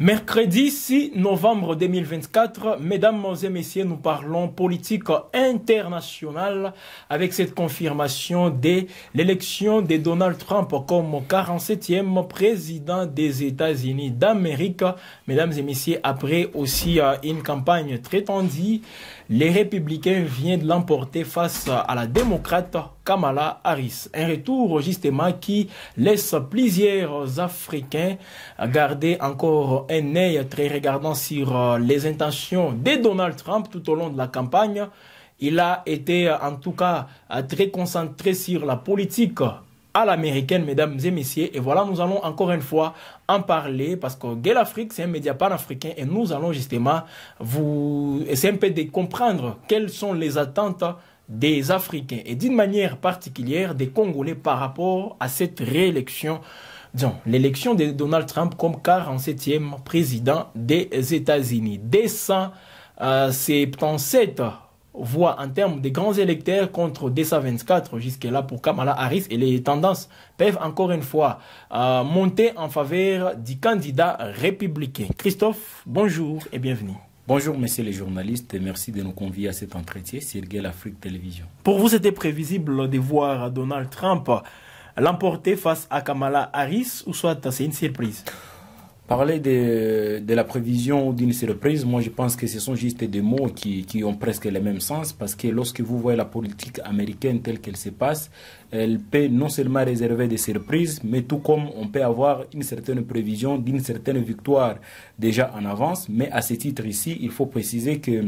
Mercredi 6 novembre 2024, mesdames et messieurs, nous parlons politique internationale avec cette confirmation de l'élection de Donald Trump comme 47e président des États-Unis d'Amérique. Mesdames et messieurs, après aussi une campagne très tendue, les républicains viennent de l'emporter face à la démocrate Kamala Harris. Un retour justement qui laisse plusieurs Africains garder encore un œil très regardant sur les intentions de Donald Trump tout au long de la campagne. Il a été en tout cas très concentré sur la politique à l'américaine, mesdames et messieurs. Et voilà, nous allons encore une fois en parler parce que Gay l'Afrique, c'est un média panafricain et nous allons justement vous essayer un peu de comprendre quelles sont les attentes des Africains et d'une manière particulière des Congolais par rapport à cette réélection, disons, l'élection de Donald Trump comme 47e président des États-Unis. 277 voix en termes de grands électeurs contre 224 jusque-là pour Kamala Harris, et les tendances peuvent encore une fois monter en faveur du candidat républicain. Christophe, bonjour et bienvenue. Bonjour messieurs les journalistes et merci de nous convier à cet entretien sur Gay l'Afrique Télévision. Pour vous, c'était prévisible de voir Donald Trump l'emporter face à Kamala Harris ou soit c'est une surprise? Parler de la prévision ou d'une surprise, moi je pense que ce sont juste des mots qui ont presque le même sens, parce que lorsque vous voyez la politique américaine telle qu'elle se passe, elle peut non seulement réserver des surprises, mais tout comme on peut avoir une certaine prévision d'une certaine victoire déjà en avance. Mais à ce titre ici, il faut préciser que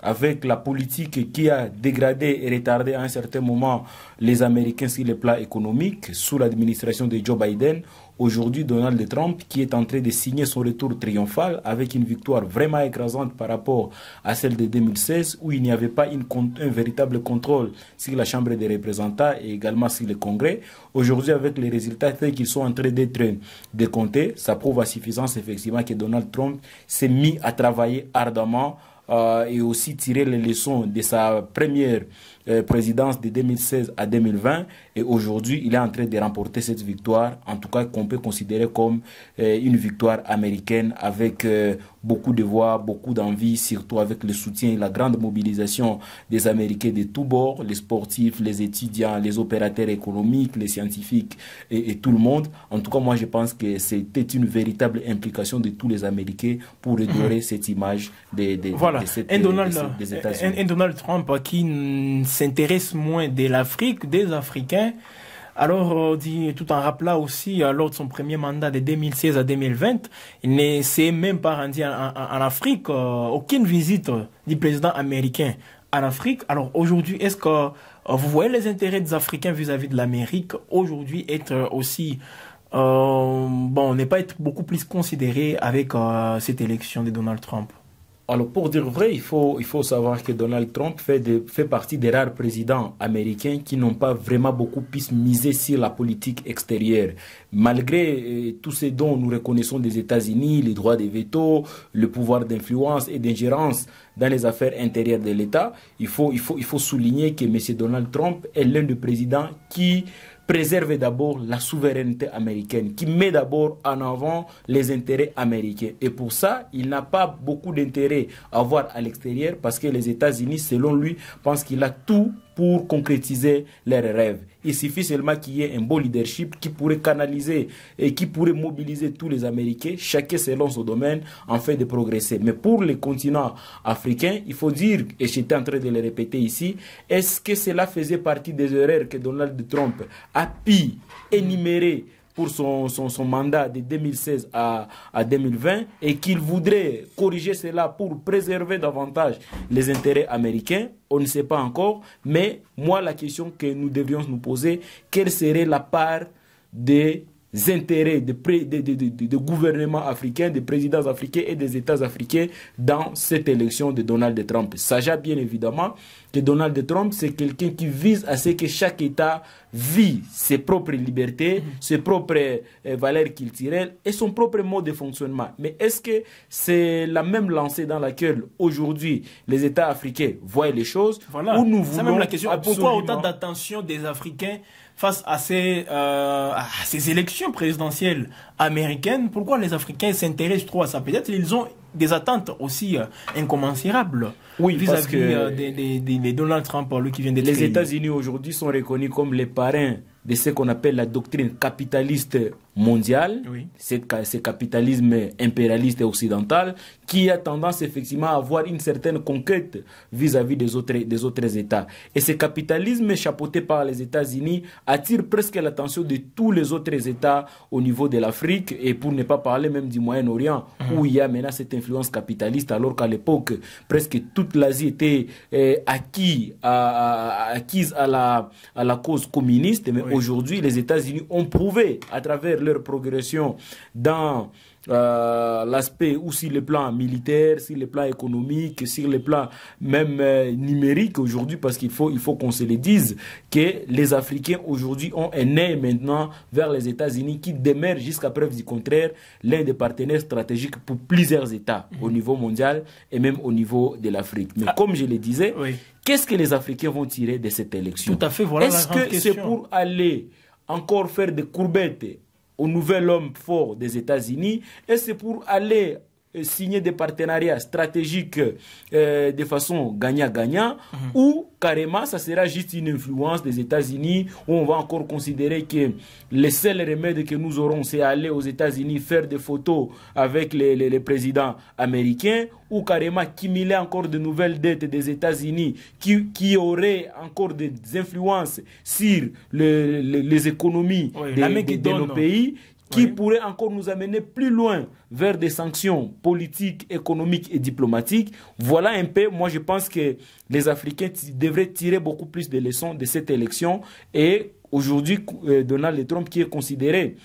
avec la politique qui a dégradé et retardé à un certain moment les Américains sur le plan économique, sous l'administration de Joe Biden, aujourd'hui, Donald Trump, qui est en train de signer son retour triomphal avec une victoire vraiment écrasante par rapport à celle de 2016, où il n'y avait pas un véritable contrôle sur la Chambre des représentants et également sur le Congrès. Aujourd'hui, avec les résultats qui sont en train d'être décomptés, ça prouve à suffisance effectivement que Donald Trump s'est mis à travailler ardemment et aussi tirer les leçons de sa première présidence de 2016 à 2020, et aujourd'hui il est en train de remporter cette victoire, en tout cas qu'on peut considérer comme une victoire américaine avec beaucoup de voix, beaucoup d'envie, surtout avec le soutien et la grande mobilisation des Américains de tous bords, les sportifs, les étudiants, les opérateurs économiques, les scientifiques et tout le monde. En tout cas, moi je pense que c'était une véritable implication de tous les Américains pour redorer cette image des États-Unis. Un Donald Trump qui s'intéresse moins de l'Afrique, des Africains. Alors, tout en rappelant aussi, lors de son premier mandat de 2016 à 2020, il ne s'est même pas rendu en Afrique, aucune visite du président américain en Afrique. Alors aujourd'hui, est-ce que vous voyez les intérêts des Africains vis-à-vis de l'Amérique aujourd'hui être aussi, ne pas être beaucoup plus considéré avec cette élection de Donald Trump? Alors pour dire vrai, il faut savoir que Donald Trump fait partie des rares présidents américains qui n'ont pas vraiment beaucoup pu miser sur la politique extérieure. Malgré tout ce dont nous reconnaissons des États-Unis, les droits de veto, le pouvoir d'influence et d'ingérence dans les affaires intérieures de l'État, il faut souligner que M. Donald Trump est l'un des présidents qui préserve d'abord la souveraineté américaine, qui met d'abord en avant les intérêts américains. Et pour ça, il n'a pas beaucoup d'intérêt à voir à l'extérieur parce que les États-Unis, selon lui, pensent qu'il a tout pour concrétiser leurs rêves. Il suffit seulement qu'il y ait un bon leadership qui pourrait canaliser et qui pourrait mobiliser tous les Américains, chacun selon son domaine, en fait de progresser. Mais pour le continent africain, il faut dire, et j'étais en train de le répéter ici, est-ce que cela faisait partie des erreurs que Donald Trump a pu énumérer pour son mandat de 2016 à 2020 et qu'il voudrait corriger cela pour préserver davantage les intérêts américains? On ne sait pas encore, mais moi la question que nous devrions nous poser, quelle serait la part des intérêts de gouvernements africains, des présidents africains et des États africains dans cette élection de Donald Trump? Sachant bien évidemment que Donald Trump, c'est quelqu'un qui vise à ce que chaque État vit ses propres libertés, ses propres valeurs culturelles et son propre mode de fonctionnement. Mais est-ce que c'est la même lancée dans laquelle aujourd'hui les États africains voient les choses? Voilà, c'est même la question. Pourquoi autant d'attention des Africains face à ces élections présidentielles américaines, pourquoi les Africains s'intéressent trop à ça? Peut-être qu'ils ont des attentes aussi incommensurables vis-à-vis de Donald Trump, lui qui vient d'être élu. Les États-Unis aujourd'hui sont reconnus comme les parrains de ce qu'on appelle la doctrine capitaliste mondiale, ce capitalisme impérialiste et occidental, qui a tendance effectivement à avoir une certaine conquête vis-à-vis des autres États. Et ce capitalisme chapeauté par les États-Unis attire presque l'attention de tous les autres États au niveau de l'Afrique, et pour ne pas parler même du Moyen-Orient, où il y a maintenant cette influence capitaliste, alors qu'à l'époque, presque toute l'Asie était acquise à la cause communiste, mais aujourd'hui, les États-Unis ont prouvé à travers leur progression dans l'aspect ou sur le plan militaire, sur le plan économique, sur le plan même numérique aujourd'hui, parce qu'il faut qu'on se le dise, que les Africains aujourd'hui ont un œil maintenant vers les États-Unis qui demeure jusqu'à preuve du contraire l'un des partenaires stratégiques pour plusieurs États au niveau mondial et même au niveau de l'Afrique. Mais comme je le disais, qu'est-ce que les Africains vont tirer de cette élection? Tout à fait, voilà. Est-ce que c'est pour aller encore faire des courbettes au nouvel homme fort des États-Unis, et c'est pour aller signer des partenariats stratégiques de façon gagnant-gagnant, ou carrément ça sera juste une influence des États-Unis, où on va encore considérer que le seul remède que nous aurons, c'est aller aux États-Unis faire des photos avec les présidents américains, ou carrément cumuler encore de nouvelles dettes des États-Unis qui auraient encore des influences sur les économies de nos pays, qui pourrait encore nous amener plus loin vers des sanctions politiques, économiques et diplomatiques. Voilà un peu, moi je pense que les Africains devraient tirer beaucoup plus de leçons de cette élection. Et aujourd'hui, Donald Trump, qui est considéré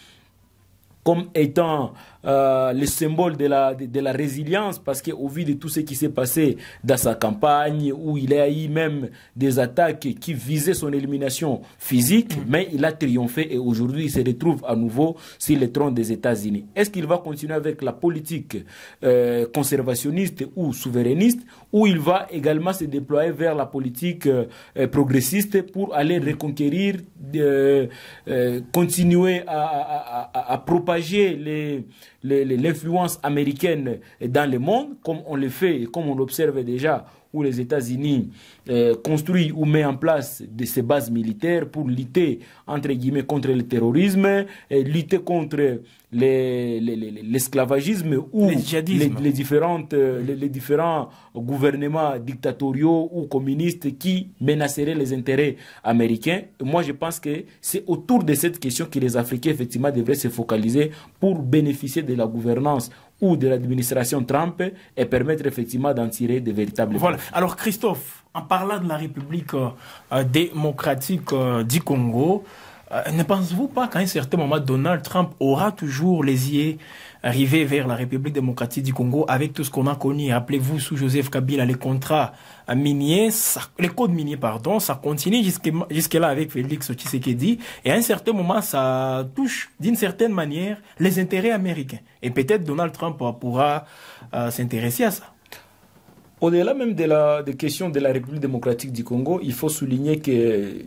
comme étant le symbole de la résilience, parce qu'au vu de tout ce qui s'est passé dans sa campagne, où il a eu même des attaques qui visaient son élimination physique, mais il a triomphé et aujourd'hui il se retrouve à nouveau sur le trône des États-Unis. Est-ce qu'il va continuer avec la politique conservationniste ou souverainiste, ou il va également se déployer vers la politique progressiste pour aller reconquérir, continuer à propager l'influence américaine dans le monde, comme on le fait et comme on l'observe déjà, où les États-Unis construisent ou mettent en place de ces bases militaires pour lutter, entre guillemets, contre le terrorisme, lutter contre l'esclavagisme ou les différents gouvernements dictatoriaux ou communistes qui menaceraient les intérêts américains. Moi, je pense que c'est autour de cette question que les Africains, effectivement, devraient se focaliser pour bénéficier de la gouvernance ou de l'administration Trump et permettre effectivement d'en tirer de véritables... Voilà. Alors Christophe, en parlant de la République démocratique du Congo, ne pensez-vous pas qu'à un certain moment, Donald Trump aura toujours les yeux rivés vers la République démocratique du Congo avec tout ce qu'on a connu? Rappelez-vous, sous Joseph Kabila, les contrats miniers, les codes miniers, pardon, ça continue jusque-là avec Félix Tshisekedi. Et à un certain moment, ça touche d'une certaine manière les intérêts américains. Et peut-être Donald Trump pourra s'intéresser à ça. Au-delà même des questions de la République démocratique du Congo, il faut souligner que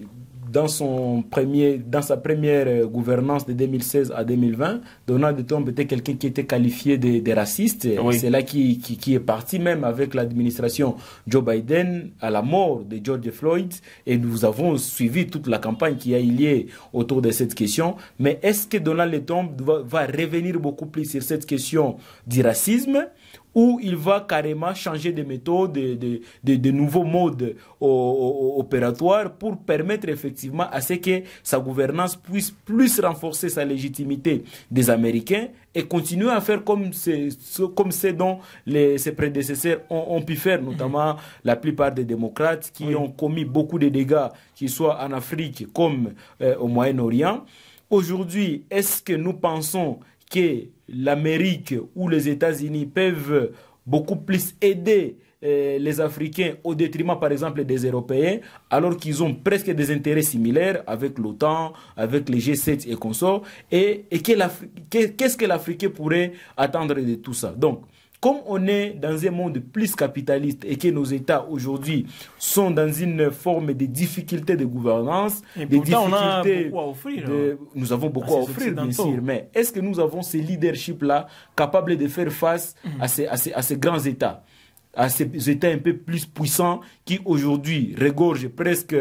dans sa première gouvernance de 2016 à 2020, Donald Trump était quelqu'un qui était qualifié de raciste. Oui. C'est là qui est parti même avec l'administration Joe Biden à la mort de George Floyd. Et nous avons suivi toute la campagne qui a eu lieu autour de cette question. Mais est-ce que Donald Trump va revenir beaucoup plus sur cette question du racisme, où il va carrément changer de méthode, de nouveaux modes opératoires pour permettre effectivement à ce que sa gouvernance puisse plus renforcer sa légitimité des Américains et continuer à faire comme ce dont ses prédécesseurs ont pu faire, notamment la plupart des démocrates qui ont commis beaucoup de dégâts, qu'ils soient en Afrique comme au Moyen-Orient. Aujourd'hui, est-ce que nous pensons que l'Amérique ou les États-Unis peuvent beaucoup plus aider les Africains au détriment, par exemple, des Européens, alors qu'ils ont presque des intérêts similaires avec l'OTAN, avec les G7 et consorts, et qu'est-ce que l'Africain pourrait attendre de tout ça? Donc, comme on est dans un monde plus capitaliste et que nos États aujourd'hui sont dans une forme de difficulté de gouvernance, et des pourtant, difficultés, on a beaucoup à offrir. nous avons beaucoup à offrir, bien sûr, mais est-ce que nous avons ce leadership-là capable de faire face à ces grands États, à ces États un peu plus puissants qui aujourd'hui regorgent presque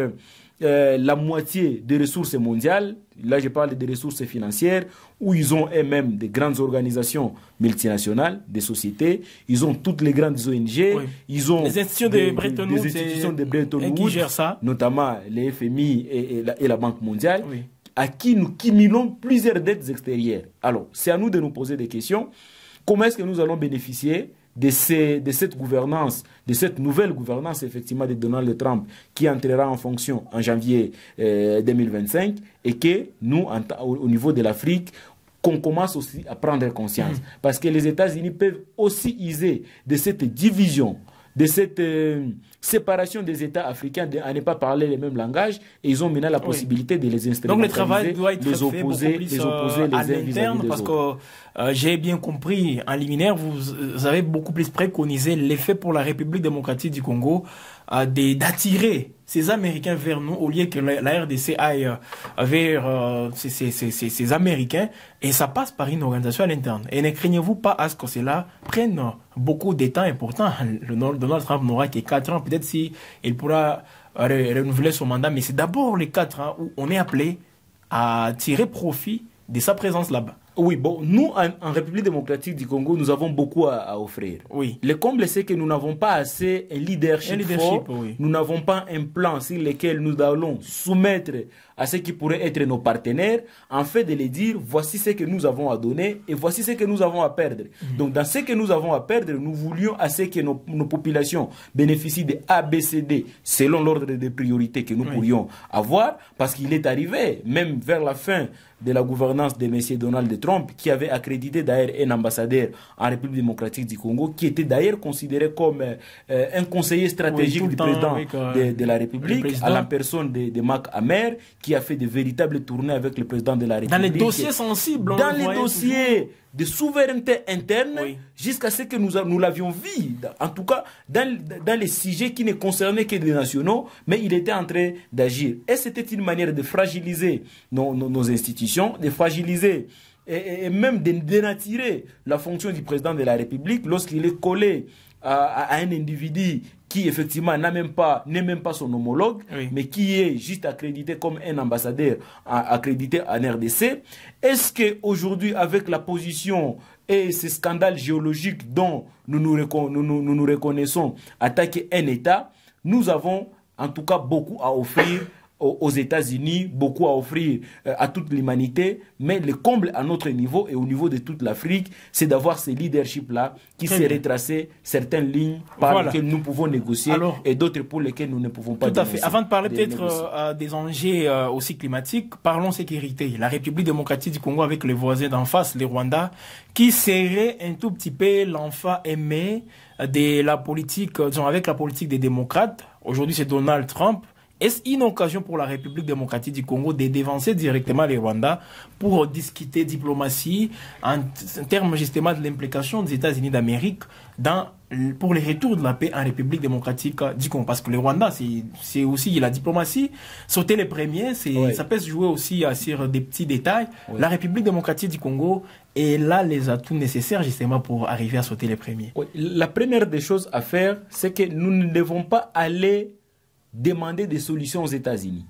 la moitié des ressources mondiales? Là, je parle des ressources financières, où ils ont eux-mêmes des grandes organisations multinationales, des sociétés, ils ont toutes les grandes ONG, oui. Ils ont les institutions de Bretton Woods, qui gèrent ça, notamment les FMI et la Banque mondiale, oui. À qui nous cumulons plusieurs dettes extérieures. Alors, c'est à nous de nous poser des questions. Comment est-ce que nous allons bénéficier de cette gouvernance, de cette nouvelle gouvernance effectivement de Donald Trump qui entrera en fonction en janvier 2025 et que nous, au niveau de l'Afrique, qu'on commence aussi à prendre conscience. Parce que les États-Unis peuvent aussi user de cette division, de cette séparation des États africains, à ne pas parler les mêmes langages, et ils ont maintenant la possibilité de les instrumentaliser. Donc le travail doit être les opposer, fait beaucoup plus à l'interne, parce que j'ai bien compris, en liminaire, vous avez beaucoup plus préconisé l'effet pour la République démocratique du Congo d'attirer ces Américains vers nous, au lieu que la RDC aille vers ces Américains, et ça passe par une organisation à l'interne. Et ne craignez-vous pas à ce que cela prenne beaucoup de temps important. Donald Trump n'aura que 4 ans, peut-être si il pourra renouveler son mandat, mais c'est d'abord les 4 ans où on est appelé à tirer profit de sa présence là-bas. Oui, bon, nous, en République démocratique du Congo, nous avons beaucoup à offrir. Oui. Le comble, c'est que nous n'avons pas assez un leadership fort. Oui. Nous n'avons pas un plan sur lequel nous allons soumettre à ceux qui pourraient être nos partenaires, en fait de les dire, voici ce que nous avons à donner et voici ce que nous avons à perdre. Donc, dans ce que nous avons à perdre, nous voulions à ce que nos populations bénéficient de ABCD selon l'ordre des priorités que nous pourrions avoir, parce qu'il est arrivé, même vers la fin de la gouvernance de M. Donald Trump, qui avait accrédité d'ailleurs un ambassadeur en République démocratique du Congo, qui était d'ailleurs considéré comme un conseiller stratégique du président de la République, à la personne de Mac Hammer, qui a fait de véritables tournées avec le président de la République. Dans les dossiers sensibles. Dans les dossiers de souveraineté interne, jusqu'à ce que nous l'avions vu, en tout cas dans les sujets qui ne concernaient que des nationaux, mais il était en train d'agir. Et c'était une manière de fragiliser nos institutions, de fragiliser et même de dénaturer la fonction du président de la République lorsqu'il est collé à un individu qui effectivement n'est même pas son homologue, mais qui est juste accrédité comme un ambassadeur accrédité en RDC. Est-ce qu'aujourd'hui, avec la position et ces scandales géologiques dont nous nous reconnaissons attaquer un État, nous avons en tout cas beaucoup à offrir aux États-Unis, beaucoup à offrir à toute l'humanité, mais le comble à notre niveau et au niveau de toute l'Afrique, c'est d'avoir ces leaderships-là qui se retracer certaines lignes par lesquelles nous pouvons négocier et d'autres pour lesquelles nous ne pouvons pas négocier. Tout à fait. Avant de parler peut-être des enjeux aussi climatiques, parlons sécurité. La République démocratique du Congo avec les voisins d'en face, le Rwanda, qui serait un tout petit peu l'enfant aimé de la politique, disons, avec la politique des démocrates. Aujourd'hui, c'est Donald Trump. Est-ce une occasion pour la République démocratique du Congo de dévancer directement les Rwandais pour discuter diplomatie en termes justement de l'implication des États-Unis d'Amérique pour le retour de la paix en République démocratique du Congo? Parce que les Rwandais, c'est aussi la diplomatie. Sauter les premiers, ça peut se jouer aussi sur des petits détails. La République démocratique du Congo est là les atouts nécessaires justement pour arriver à sauter les premiers. La première des choses à faire, c'est que nous ne devons pas aller demander des solutions aux États-Unis.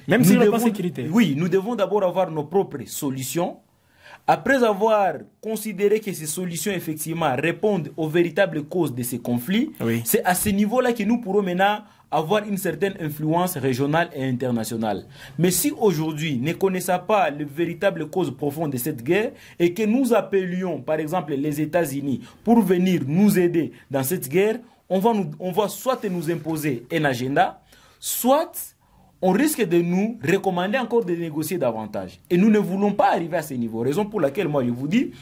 Même si la sécurité. Oui, nous devons d'abord avoir nos propres solutions. Après avoir considéré que ces solutions, effectivement, répondent aux véritables causes de ces conflits, c'est à ce niveau-là que nous pourrons maintenant avoir une certaine influence régionale et internationale. Mais si aujourd'hui, ne connaissons pas les véritables causes profondes de cette guerre et que nous appelions, par exemple, les États-Unis pour venir nous aider dans cette guerre, on va soit nous imposer un agenda, soit on risque de nous recommander encore de négocier davantage. Et nous ne voulons pas arriver à ce niveau. Raison pour laquelle moi je vous dis,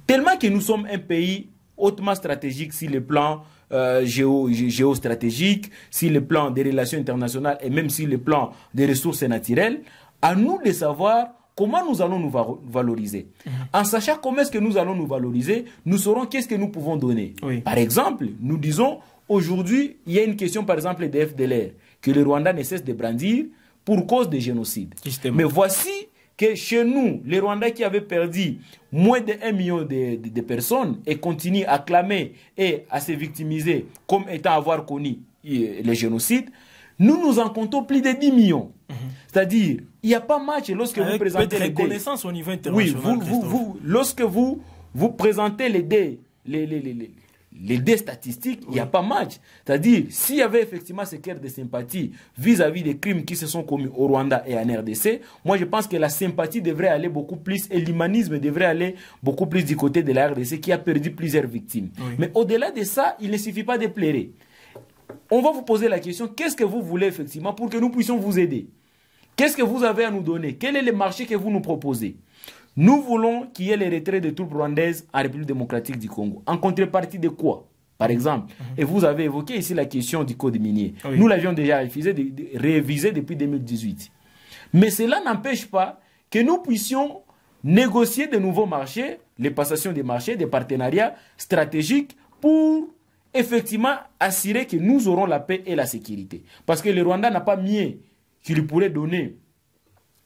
tellement que nous sommes un pays hautement stratégique sur le plan géostratégique, sur le plan des relations internationales et même sur le plan des ressources naturelles, à nous de savoir comment nous allons nous valoriser. En sachant comment est-ce que nous allons nous valoriser, nous saurons qu'est-ce que nous pouvons donner. Oui. Par exemple, nous disons, aujourd'hui, il y a une question, par exemple, des FDLR, que le Rwanda ne cesse de brandir pour cause de génocide. Justement. Mais voici que chez nous, les Rwandais qui avaient perdu moins de 1 million de personnes et continuent à clamer et à se victimiser comme étant avoir connu le génocide, nous en comptons plus de 10 millions. C'est-à-dire, il n'y a pas match lorsque vous présentez les reconnaissance au niveau international. Oui, lorsque vous présentez les dés statistiques, il n'y a pas match. C'est-à-dire, s'il y avait effectivement ce cœur de sympathie vis-à-vis des crimes qui se sont commis au Rwanda et en RDC, moi je pense que la sympathie devrait aller beaucoup plus et l'humanisme devrait aller beaucoup plus du côté de la RDC qui a perdu plusieurs victimes. Oui. Mais au-delà de ça, il ne suffit pas de plairer. On va vous poser la question, qu'est-ce que vous voulez effectivement pour que nous puissions vous aider? Qu'est-ce que vous avez à nous donner? Quel est le marché que vous nous proposez? Nous voulons qu'il y ait les retraits de troupes rwandaises en République démocratique du Congo. En contrepartie de quoi? Par exemple, et vous avez évoqué ici la question du code minier. Oui. Nous l'avions déjà révisé depuis 2018. Mais cela n'empêche pas que nous puissions négocier de nouveaux marchés, les passations des marchés, des partenariats stratégiques pour effectivement assurer que nous aurons la paix et la sécurité. Parce que le Rwanda n'a pas mieux qu'il pourrait donner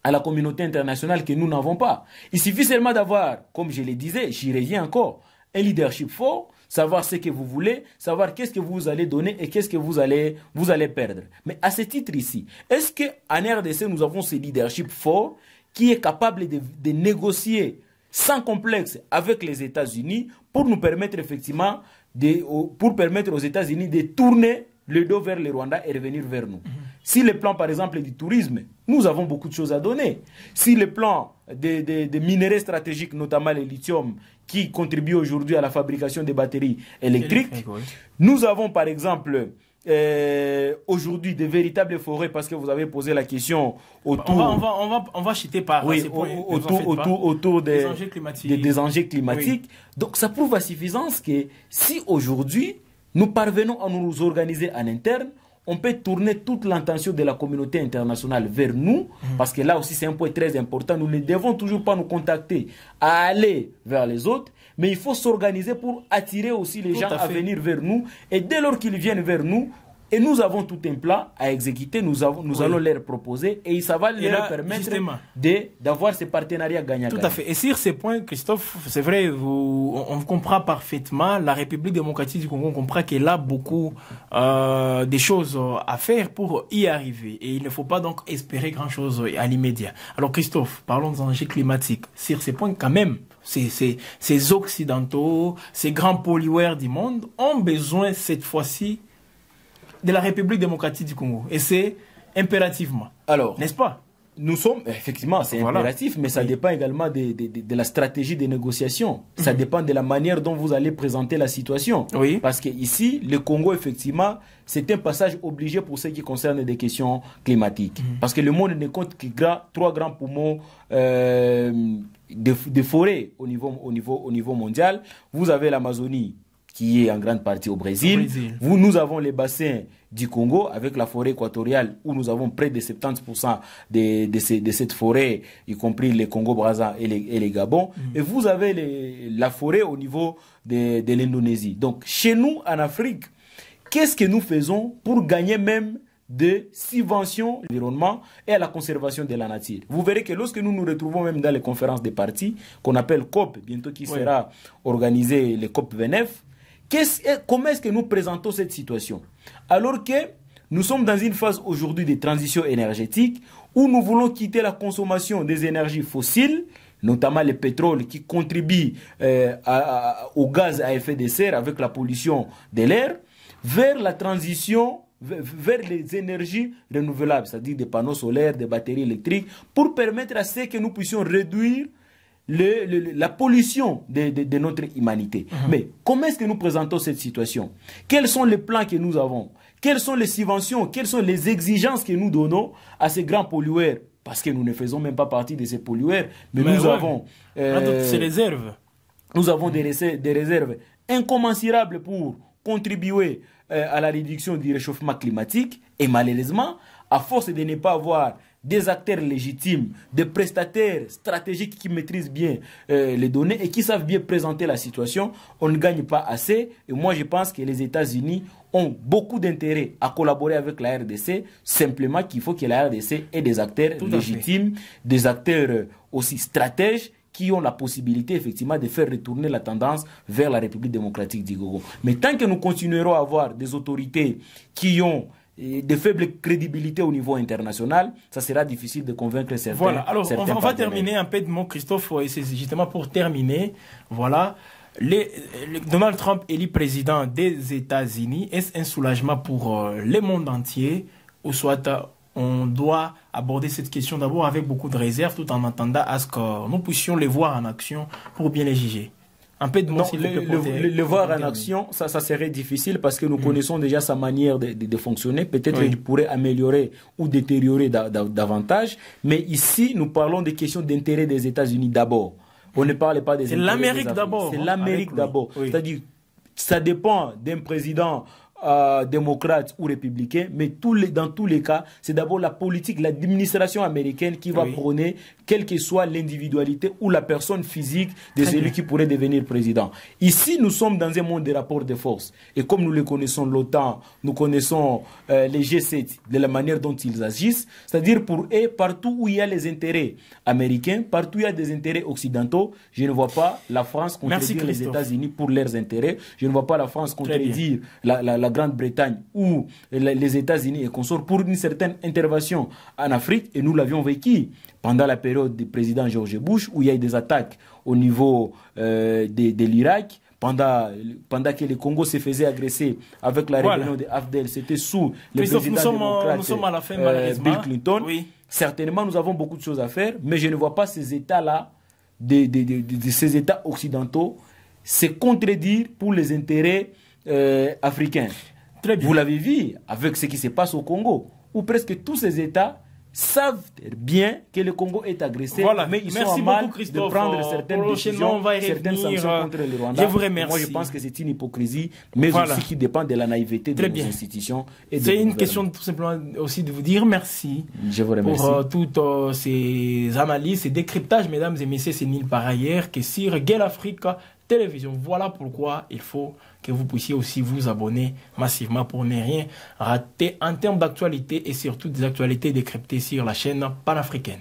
à la communauté internationale que nous n'avons pas. Il suffit seulement d'avoir, comme je le disais, j'y reviens encore, un leadership fort, savoir ce que vous voulez, savoir qu'est-ce que vous allez donner et qu'est-ce que vous allez perdre. Mais à ce titre ici, est-ce qu'en RDC, nous avons ce leadership fort qui est capable de négocier sans complexe avec les États-Unis pour nous permettre effectivement pour permettre aux États-Unis de tourner le dos vers le Rwanda et revenir vers nous. Si le plan, par exemple, du tourisme, nous avons beaucoup de choses à donner. Si le plan des minerais stratégiques, notamment le lithium, qui contribue aujourd'hui à la fabrication des batteries électriques, oui. Nous avons, par exemple, aujourd'hui des véritables forêts, parce que vous avez posé la question autour... On va chuter par oui, autour des enjeux climatiques. Des enjeux climatiques. Oui. Donc ça prouve à suffisance que si aujourd'hui nous parvenons à nous organiser en interne, on peut tourner toute l'intention de la communauté internationale vers nous, parce que là aussi c'est un point très important. Nous ne devons toujours pas nous contacter à aller vers les autres, mais il faut s'organiser pour attirer aussi les gens à venir vers nous. Et dès lors qu'ils viennent vers nous, et nous avons tout un plan à exécuter, nous allons leur proposer et ça va leur permettre d'avoir ces partenariats gagnants. Tout à fait. Et sur ces points, Christophe, c'est vrai, on comprend parfaitement, la République démocratique du Congo, on comprend qu'elle a beaucoup de choses à faire pour y arriver. Et il ne faut pas donc espérer grand-chose à l'immédiat. Alors Christophe, parlons des enjeux climatiques. Sur ces points quand même, ces Occidentaux, ces grands pollueurs du monde ont besoin cette fois-ci de la République démocratique du Congo. Et c'est impérativement. Alors, n'est-ce pas? Nous sommes, effectivement, c'est impératif, mais ça dépend également de la stratégie de négociation. Ça dépend de la manière dont vous allez présenter la situation. Oui. Parce que ici, le Congo, effectivement, c'est un passage obligé pour ce qui concerne des questions climatiques. Parce que le monde ne compte que 3 grands poumons de forêt au niveau mondial. Vous avez l'Amazonie, qui est en grande partie au Brésil. Nous avons les bassins du Congo avec la forêt équatoriale où nous avons près de 70% de cette forêt, y compris les Congo-Brazza et les Gabon. Et vous avez la forêt au niveau de l'Indonésie. Donc, chez nous, en Afrique, qu'est-ce que nous faisons pour gagner même de subventions à l'environnement et à la conservation de la nature? Vous verrez que lorsque nous nous retrouvons même dans les conférences des partis, qu'on appelle COP, bientôt qui sera organisé, les COP 29, comment est-ce que nous présentons cette situation? Alors que nous sommes dans une phase aujourd'hui de transition énergétique où nous voulons quitter la consommation des énergies fossiles, notamment le pétrole qui contribue au gaz à effet de serre avec la pollution de l'air, vers la transition vers les énergies renouvelables, c'est-à-dire des panneaux solaires, des batteries électriques, pour permettre à ce que nous puissions réduire la pollution de notre humanité. Mais comment est-ce que nous présentons cette situation? Quels sont les plans que nous avons? Quelles sont les subventions? Quelles sont les exigences que nous donnons à ces grands pollueurs? Parce que nous ne faisons même pas partie de ces pollueurs, mais nous avons ces réserves. Nous avons des réserves incommensurables pour contribuer à la réduction du réchauffement climatique. Et malheureusement, à force de ne pas avoir des acteurs légitimes, des prestataires stratégiques qui maîtrisent bien les données et qui savent bien présenter la situation, on ne gagne pas assez. Et moi, je pense que les États-Unis ont beaucoup d'intérêt à collaborer avec la RDC, simplement qu'il faut que la RDC ait des acteurs légitimes, des acteurs aussi stratèges, qui ont la possibilité effectivement de faire retourner la tendance vers la République démocratique du Congo. Mais tant que nous continuerons à avoir des autorités qui ont de faibles crédibilités au niveau international, ça sera difficile de convaincre certains. Voilà, alors on va terminer un peu de mon Christophe, et c'est justement pour terminer, voilà, Donald Trump élu président des États-Unis, est-ce un soulagement pour le monde entier, ou soit on doit aborder cette question d'abord avec beaucoup de réserve, tout en attendant à ce que nous puissions les voir en action pour bien les juger? Un peu de mots, s'il vous plaît. Le voir en action, ça serait difficile parce que nous connaissons déjà sa manière de fonctionner. Peut-être qu'il pourrait améliorer ou détériorer davantage. Mais ici, nous parlons des questions d'intérêt des États-Unis d'abord. On ne parle pas des intérêts. C'est l'Amérique d'abord. C'est l'Amérique d'abord. C'est-à-dire, ça dépend d'un président démocrate ou républicain, mais dans tous les cas, c'est d'abord la politique, l'administration américaine qui va prôner, quelle que soit l'individualité ou la personne physique de celui qui pourrait devenir président. Ici, nous sommes dans un monde de rapports de force. Et comme nous le connaissons, l'OTAN, nous connaissons les G7, de la manière dont ils agissent, c'est-à-dire pour eux, partout où il y a les intérêts américains, partout où il y a des intérêts occidentaux, je ne vois pas la France contredire les États-Unis pour leurs intérêts. Je ne vois pas la France contredire la Grande-Bretagne ou les États-Unis et consorts pour une certaine intervention en Afrique, et nous l'avions vécu pendant la période du président George Bush, où il y a eu des attaques au niveau de l'Irak, pendant que le Congo se faisait agresser avec la rébellion de Afdel, c'était sous le président démocrate Bill Clinton. Certainement, nous avons beaucoup de choses à faire, mais je ne vois pas ces États-là, ces États occidentaux, se contredire pour les intérêts africains. Vous l'avez vu avec ce qui se passe au Congo, où presque tous ces États savent bien que le Congo est agressé, mais ils sont en mal de prendre certaines décisions, certaines sanctions contre le Rwanda. Je vous remercie. Moi, je pense que c'est une hypocrisie, mais aussi qui dépend de la naïveté de nos institutions. C'est une question tout simplement aussi de vous dire merci. Je vous remercie. Pour toutes ces analyses, ces décryptages, mesdames et messieurs, c'est nul par ailleurs que sur Gale Africa Télévision. Voilà pourquoi il faut que vous puissiez aussi vous abonner massivement pour ne rien rater en termes d'actualité et surtout des actualités décryptées sur la chaîne panafricaine.